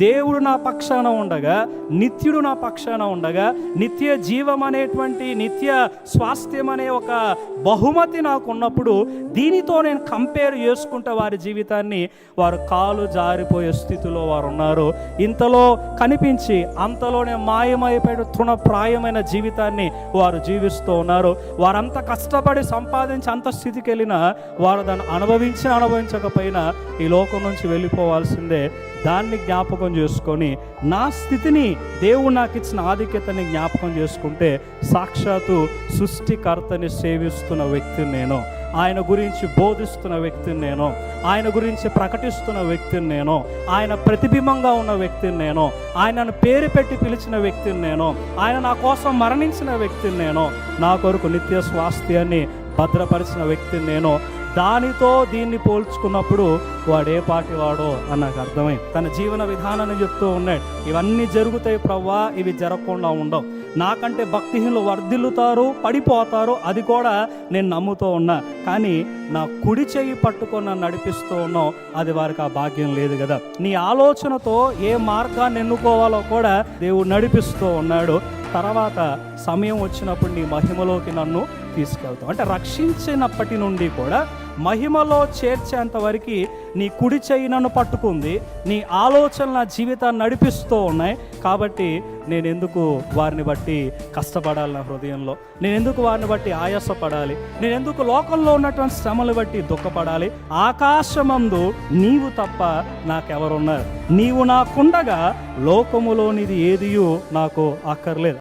దేవుడు నా పక్షాన ఉండగా, నిత్యుడు నా పక్షాన ఉండగా, నిత్య జీవం అనేటువంటి నిత్య స్వాస్థ్యం అనే ఒక బహుమతి నాకు ఉన్నప్పుడు దీనితో నేను కంపేర్ చేసుకుంటే వారి జీవితాన్ని వారు కాలు జారిపోయే స్థితిలో వారు ఉన్నారు. ఇంతలో కనిపించి అంతలోనే మాయమైపోయిన తృణప్రాయమైన జీవితాన్ని వారు జీవిస్తూ ఉన్నారు. వారంత కష్టపడి సంపాదించి అంత స్థితికి వెళ్ళినా వారు దాన్ని అనుభవించకపోయినా ఈ లోకం నుంచి వెళ్ళిపోవాల్సిందే. దాన్ని జ్ఞాపకం చేసుకొని నా స్థితిని, దేవుడు నాకు ఇచ్చిన ఆధిక్యతని జ్ఞాపకం చేసుకుంటే సాక్షాత్తు సృష్టికర్తని సేవిస్తున్న వ్యక్తిని నేను, ఆయన గురించి బోధిస్తున్న వ్యక్తిని నేను, ఆయన గురించి ప్రకటిస్తున్న వ్యక్తిని నేను, ఆయన ప్రతిబింబంగా ఉన్న వ్యక్తిని నేను, ఆయనను పేరు పెట్టి పిలిచిన వ్యక్తిని నేను, ఆయన నా కోసం మరణించిన వ్యక్తిని నేను, నా కొరకు నిత్య స్వాస్థ్యాన్ని భద్రపరిచిన వ్యక్తిని నేను. దానితో దీన్ని పోల్చుకున్నప్పుడు వాడే పాటి వాడో అని నాకు అర్థమై తన జీవన విధానాన్ని చెప్తూ ఉన్నాడు. ఇవన్నీ జరుగుతాయి ప్రవ్వా, ఇవి జరగకుండా ఉండవు. నాకంటే భక్తిహీనులు వర్ధిల్లుతారు, పడిపోతారు, అది కూడా నేను నమ్ముతూ ఉన్నా. కానీ నా కుడి చెయ్యి పట్టుకొని నన్ను నడిపిస్తూ ఉన్నావు, అది వారికి ఆ భాగ్యం లేదు కదా. నీ ఆలోచనతో ఏ మార్గాన్ని ఎన్నుకోవాలో కూడా దేవుడు నడిపిస్తూ ఉన్నాడు. తర్వాత సమయం వచ్చినప్పుడు నీ మహిమలోకి నన్ను తీసుకెళ్తావు. అంటే రక్షించినప్పటి నుండి కూడా మహిమలో చేర్చేంత వరకు నీ కుడి చెయ్యి నన్ను పట్టుకుంది, నీ ఆలోచనలు నా జీవితాన్ని నడిపిస్తూ ఉన్నాయి. కాబట్టి నేను ఎందుకు వారిని బట్టి కష్టపడాలి? నా హృదయంలో నేను ఎందుకు వారిని బట్టి ఆయాసపడాలి? నేను ఎందుకు లోకంలో ఉన్నటువంటి శ్రమలు బట్టి దుఃఖపడాలి? ఆకాశమందు నీవు తప్ప నాకెవరున్నారు? నీవు నాకుండగా లోకములోనిది ఏదియూ నాకు అక్కర్లేదు.